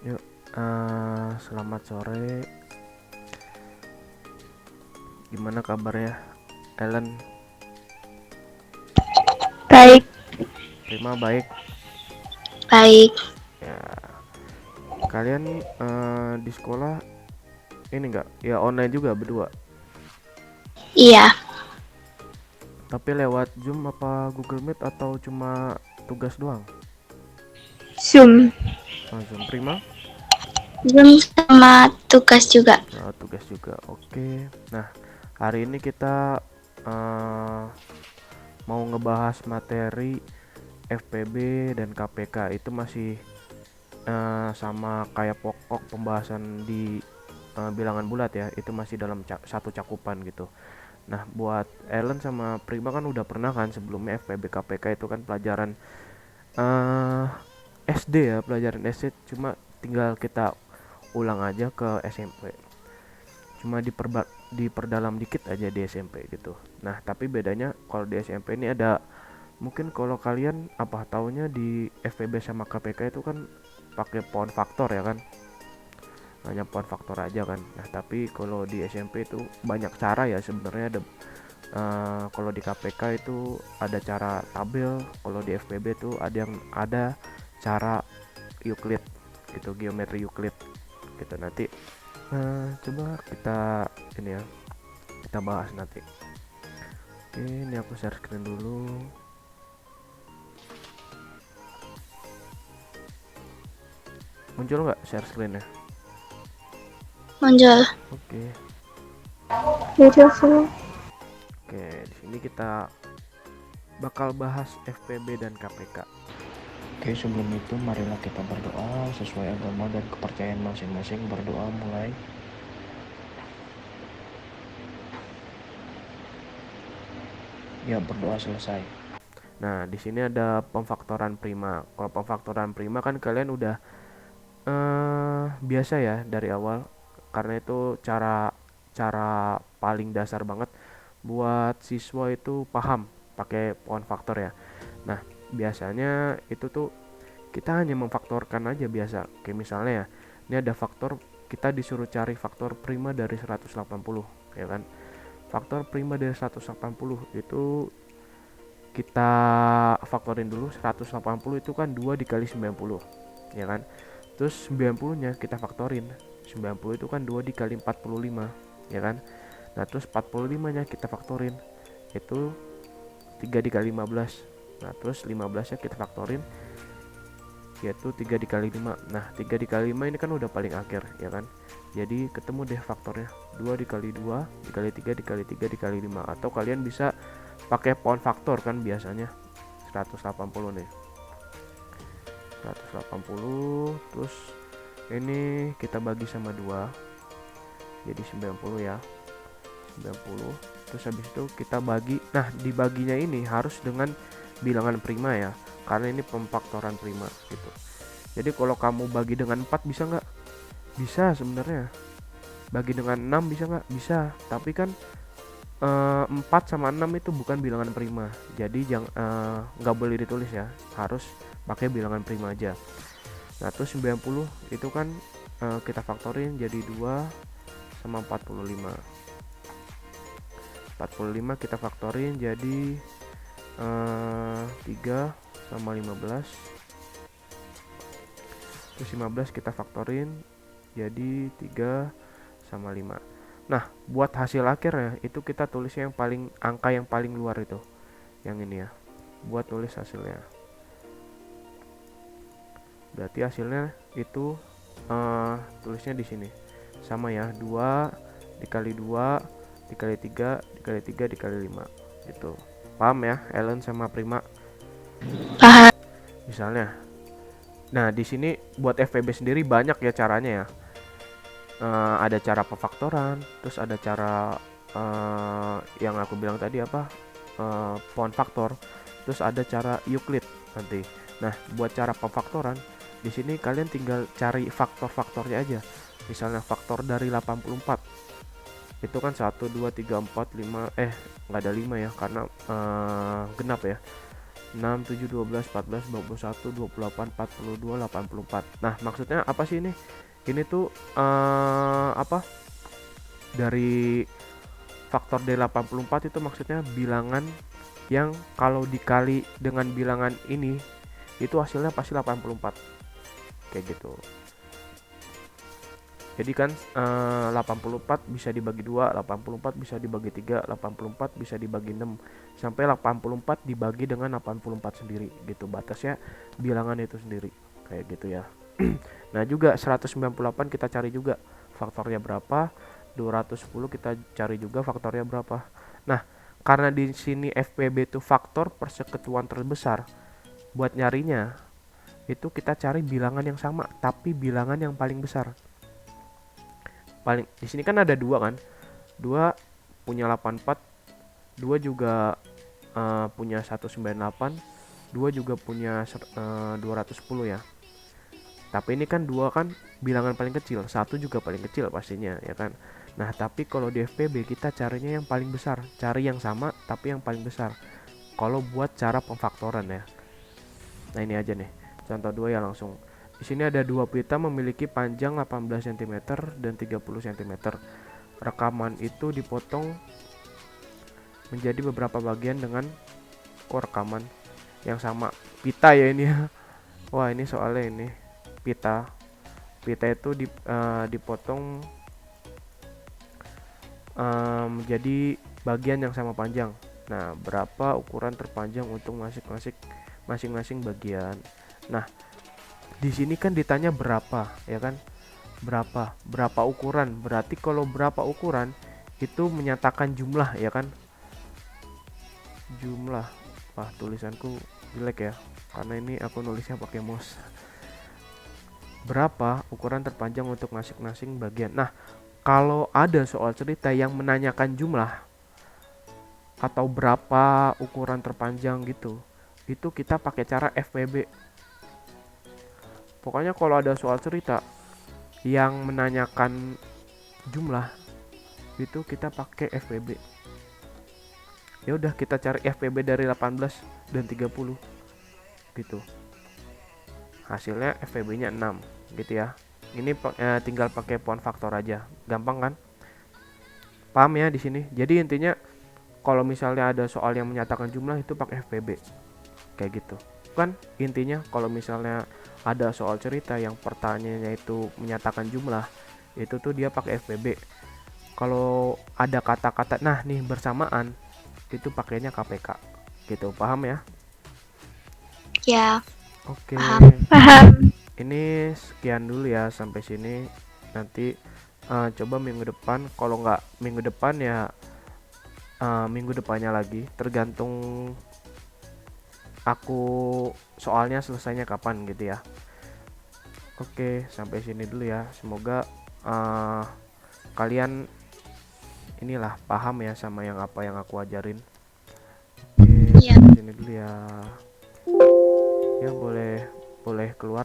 Yuk, selamat sore. Gimana kabarnya, Ellen? Baik, Prima baik. baik. Ya, kalian di sekolah ini enggak? Ya online juga berdua. Iya, Tapi lewat Zoom apa Google Meet atau cuma tugas doang? Zoom. Zoom Prima. Zoom sama tugas juga. Tugas juga. Oke. Nah, hari ini kita eh, mau ngebahas materi FPB dan KPK. Itu masih sama kayak pokok pembahasan di bilangan bulat ya, itu masih dalam satu cakupan gitu. Nah, buat Ellen sama Prima kan udah pernah kan sebelumnya FPB KPK itu kan pelajaran eh SD ya, pelajaran SD, cuma tinggal kita ulang aja ke SMP. Cuma diperdalam dikit aja di SMP gitu. Nah, tapi bedanya kalau di SMP ini ada, mungkin kalau kalian apa taunya di FPB sama KPK itu kan pakai pound faktor ya kan, hanya pound faktor aja kan. Nah, tapi kalau di SMP itu banyak cara ya sebenarnya. Ada kalau di KPK itu ada cara tabel, kalau di FPB itu ada cara Euclid gitu, geometri Euclid gitu. Nanti coba kita ini ya, kita bahas nanti. Oke, ini aku share screen dulu. Muncul nggak share screen-nya? Muncul. Oke. Video semua. Oke, di sini kita bakal bahas FPB dan KPK. Oke, sebelum itu marilah kita berdoa sesuai agama dan kepercayaan masing-masing. Berdoa mulai. Ya, berdoa selesai. Nah, di sini ada pemfaktoran prima. Kalau pemfaktoran prima kan kalian udah biasa ya dari awal, karena itu cara cara paling dasar banget buat siswa itu paham pakai pohon faktor ya. Nah, biasanya itu tuh kita hanya memfaktorkan aja biasa. Kayak misalnya ya, ini ada faktor, kita disuruh cari faktor prima dari 180 ya kan. Faktor prima dari 180 itu kita faktorin dulu. 180 itu kan 2 dikali 90 ya kan. Terus 90 nya kita faktorin. 90 itu kan 2 dikali 45 ya kan. Nah, terus 45 nya kita faktorin, itu 3 dikali 15. Nah, terus 15 nya kita faktorin, yaitu 3 dikali 5. Nah, 3 dikali 5 ini kan udah paling akhir ya kan. Jadi ketemu deh faktornya, 2 dikali 2 dikali 3 dikali 3 dikali 5. Atau kalian bisa pakai pound faktor kan biasanya. 180 nih, 180. Terus ini kita bagi sama 2, jadi 90 ya, 90. Terus habis itu kita bagi. Nah, dibaginya ini harus dengan bilangan prima ya, karena ini pemfaktoran prima gitu. Jadi kalau kamu bagi dengan 4 bisa nggak? Bisa sebenarnya. Bagi dengan 6 bisa nggak? Bisa. Tapi kan 4 sama 6 itu bukan bilangan prima. Jadi jangan, nggak boleh ditulis ya. Harus pakai bilangan prima aja. Nah, terus 90 itu kan kita faktorin jadi 2 sama 45. 45 kita faktorin jadi 3 sama 15. Terus 15 kita faktorin jadi 3 sama 5. Nah, buat hasil akhirnya itu kita tulisnya yang paling, angka yang paling luar itu, yang ini ya. Buat tulis hasilnya, berarti hasilnya itu tulisnya di sini sama ya, 2 dikali 2 dikali 3 dikali 3 dikali 5 gitu. Paham ya Ellen sama Prima? Paham. Misalnya, nah di sini buat FPB sendiri banyak ya caranya ya. Ada cara pemfaktoran, terus ada cara yang aku bilang tadi apa, pound faktor, terus ada cara Euclid nanti. Nah, buat cara pemfaktoran di sini kalian tinggal cari faktor-faktornya aja. Misalnya faktor dari 84 itu kan 1 2 3 4 5, nggak ada 5 ya karena genap ya. 6, 7, 12, 14, 21, 28, 42, 84. Nah, maksudnya apa sih ini? Ini tuh apa? Dari faktor dari 84 itu maksudnya bilangan yang kalau dikali dengan bilangan ini itu hasilnya pasti 84. Kayak gitu. Jadi kan 84 bisa dibagi 2, 84 bisa dibagi 3, 84 bisa dibagi 6, sampai 84 dibagi dengan 84 sendiri gitu. Batasnya bilangan itu sendiri. Kayak gitu ya. Nah, juga 198 kita cari juga faktornya berapa, 210 kita cari juga faktornya berapa. Nah, karena di sini FPB itu faktor persekutuan terbesar, buat nyarinya itu kita cari bilangan yang sama tapi bilangan yang paling besar. Paling di sini kan ada dua kan, dua punya 84, dua juga punya 198, dua juga punya 210 ya. Tapi ini kan dua kan bilangan paling kecil, satu juga paling kecil pastinya ya kan. Nah, tapi kalau di FPB kita carinya yang paling besar, cari yang sama tapi yang paling besar. Kalau buat cara pemfaktoran ya. Nah, ini aja nih. Contoh dua ya langsung. Di sini ada dua pita memiliki panjang 18 cm dan 30 cm. Rekaman itu dipotong menjadi beberapa bagian dengan rekaman yang sama. Pita ya ini ya. Wah, ini soalnya ini pita. Pita itu dipotong menjadi bagian yang sama panjang. Nah, berapa ukuran terpanjang untuk masing-masing bagian. Nah, di sini kan ditanya berapa, ya kan? Berapa ukuran? Berarti kalau berapa ukuran itu menyatakan jumlah, ya kan? Jumlah. Wah, tulisanku jelek ya. Karena ini aku nulisnya pakai mouse. Berapa ukuran terpanjang untuk masing-masing bagian. Nah, kalau ada soal cerita yang menanyakan jumlah atau berapa ukuran terpanjang gitu, itu kita pakai cara FPB. Pokoknya kalau ada soal cerita yang menanyakan jumlah, itu kita pakai FPB. Ya udah, kita cari FPB dari 18 dan 30 gitu. Hasilnya FPB-nya 6 gitu ya. Ini tinggal pakai pohon faktor aja. Gampang kan? Paham ya di sini? Jadi intinya kalau misalnya ada soal yang menyatakan jumlah itu pakai FPB. Kayak gitu. Kan intinya kalau misalnya ada soal cerita yang pertanyaannya itu menyatakan jumlah, itu tuh dia pakai FPB. Kalau ada kata-kata nah nih bersamaan, itu pakainya KPK. Gitu, paham ya? Ya, Oke. paham. Ini sekian dulu ya sampai sini. Nanti coba minggu depan, kalau nggak minggu depan ya minggu depannya lagi, tergantung aku soalnya selesainya kapan gitu ya. Oke, sampai sini dulu ya. Semoga kalian inilah paham ya sama yang apa yang aku ajarin. Oke, Iya. sampai sini dulu ya. Ya boleh keluar